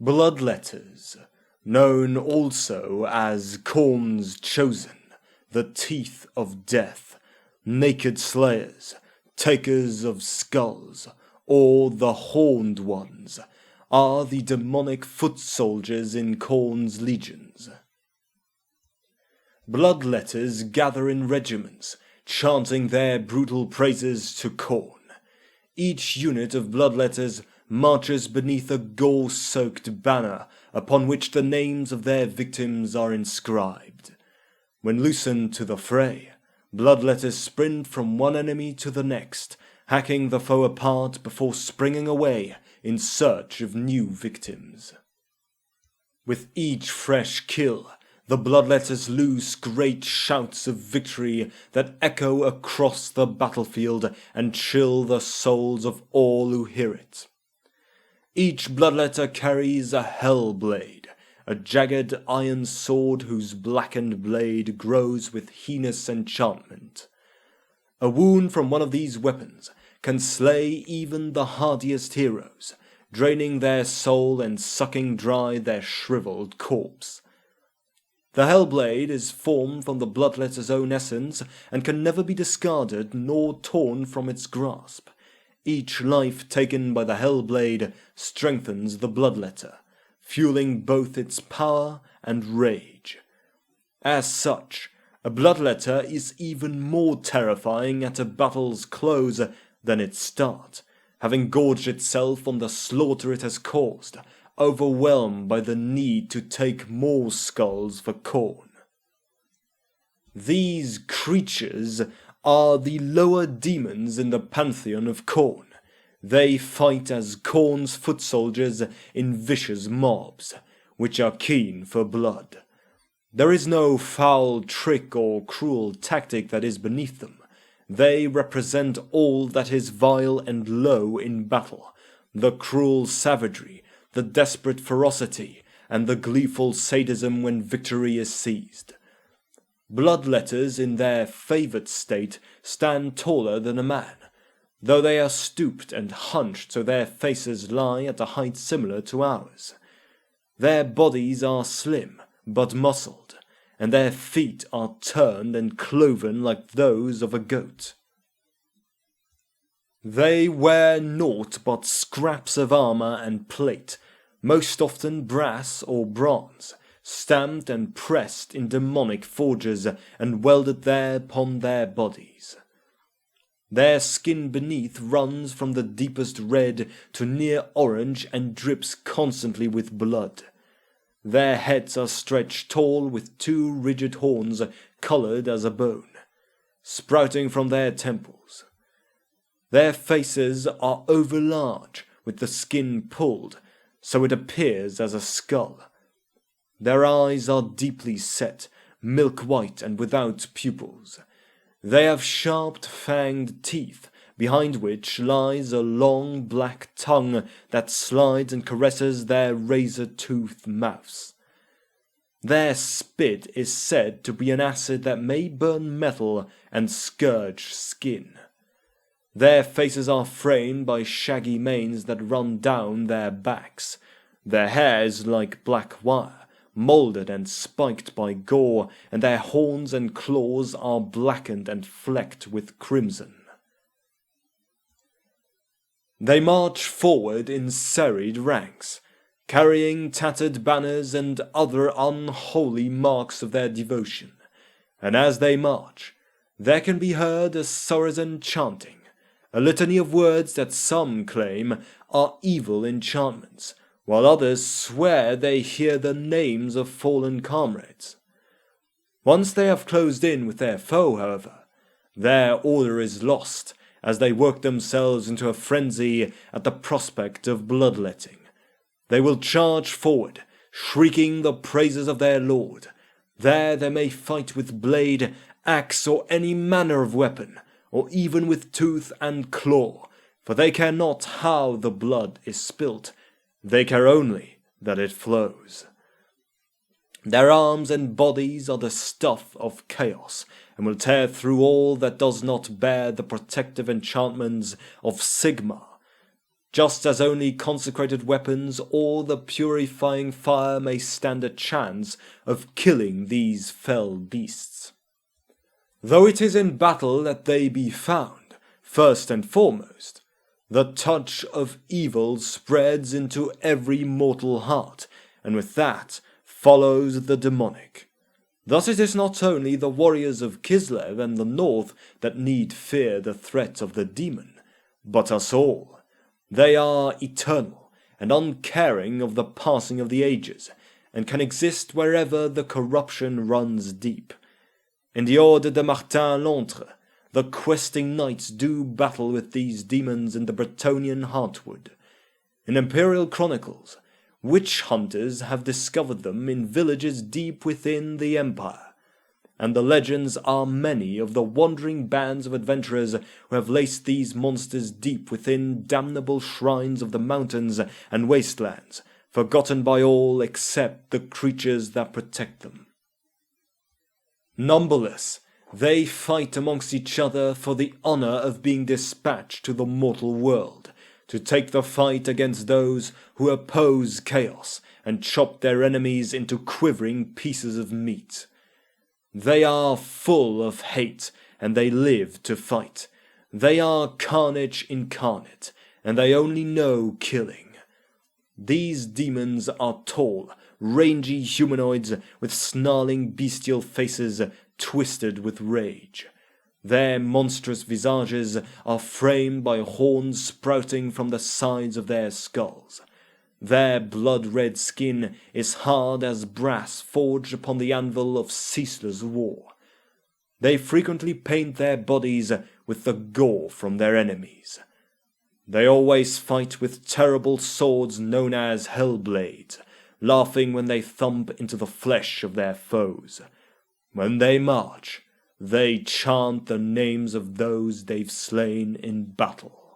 Bloodletters, known also as KHORNE's Chosen, the Teeth of Death, Naked Slayers, Takers of Skulls, or the Horned Ones, are the demonic foot soldiers in KHORNE's legions. Bloodletters gather in regiments, chanting their brutal praises to KHORNE. Each unit of bloodletters marches beneath a gore-soaked banner upon which the names of their victims are inscribed. When loosened to the fray, bloodletters sprint from one enemy to the next, hacking the foe apart before springing away in search of new victims. With each fresh kill, the bloodletters loose great shouts of victory that echo across the battlefield and chill the souls of all who hear it. Each bloodletter carries a hell blade, a jagged iron sword whose blackened blade grows with heinous enchantment. A wound from one of these weapons can slay even the hardiest heroes, draining their soul and sucking dry their shriveled corpse. The Hellblade is formed from the bloodletter's own essence and can never be discarded nor torn from its grasp. Each life taken by the Hellblade strengthens the bloodletter, fueling both its power and rage. As such, a bloodletter is even more terrifying at a battle's close than its start, having gorged itself on the slaughter it has caused, overwhelmed by the need to take more skulls for KHORNE. These creatures are the lower demons in the pantheon of KHORNE. They fight as KHORNE's foot soldiers in vicious mobs, which are keen for blood. There is no foul trick or cruel tactic that is beneath them. They represent all that is vile and low in battle, the cruel savagery, the desperate ferocity, and the gleeful sadism when victory is seized. Bloodletters in their favoured state stand taller than a man, though they are stooped and hunched so their faces lie at a height similar to ours. Their bodies are slim, but muscled, and their feet are turned and cloven like those of a goat. They wear naught but scraps of armour and plate, most often brass or bronze, stamped and pressed in demonic forges and welded there upon their bodies. Their skin beneath runs from the deepest red to near orange and drips constantly with blood. Their heads are stretched tall with two rigid horns coloured as a bone, sprouting from their temples. Their faces are overlarge, with the skin pulled, so it appears as a skull. Their eyes are deeply set, milk-white and without pupils. They have sharp fanged teeth, behind which lies a long black tongue that slides and caresses their razor-toothed mouths. Their spit is said to be an acid that may burn metal and scourge skin. Their faces are framed by shaggy manes that run down their backs. Their hair is like black wire, moulded and spiked by gore, and their horns and claws are blackened and flecked with crimson. They march forward in serried ranks, carrying tattered banners and other unholy marks of their devotion, and as they march, there can be heard a Saracen chanting, a litany of words that some claim are evil enchantments, while others swear they hear the names of fallen comrades. Once they have closed in with their foe, however, their order is lost, as they work themselves into a frenzy at the prospect of bloodletting. They will charge forward, shrieking the praises of their lord. There they may fight with blade, axe, or any manner of weapon, or even with tooth and claw, for they care not how the blood is spilt, they care only that it flows. Their arms and bodies are the stuff of chaos, and will tear through all that does not bear the protective enchantments of Sigma. just as only consecrated weapons or the purifying fire may stand a chance of killing these fell beasts. Though it is in battle that they be found, first and foremost, the touch of evil spreads into every mortal heart, and with that follows the demonic. Thus it is not only the warriors of Kislev and the north that need fear the threat of the demon, but us all. They are eternal and uncaring of the passing of the ages, and can exist wherever the corruption runs deep. In the Ordre de Martin l'Antre, the questing knights do battle with these demons in the Bretonnian Heartwood. In Imperial Chronicles, witch hunters have discovered them in villages deep within the Empire, and the legends are many of the wandering bands of adventurers who have laced these monsters deep within damnable shrines of the mountains and wastelands, forgotten by all except the creatures that protect them. Numberless, they fight amongst each other for the honor of being dispatched to the mortal world, to take the fight against those who oppose chaos and chop their enemies into quivering pieces of meat. They are full of hate, and they live to fight. They are carnage incarnate, and they only know killing. These demons are tall, rangy humanoids with snarling bestial faces twisted with rage. Their monstrous visages are framed by horns sprouting from the sides of their skulls. Their blood-red skin is hard as brass forged upon the anvil of ceaseless war. They frequently paint their bodies with the gore from their enemies. They always fight with terrible swords known as hellblades, laughing when they thump into the flesh of their foes. When they march, they chant the names of those they've slain in battle.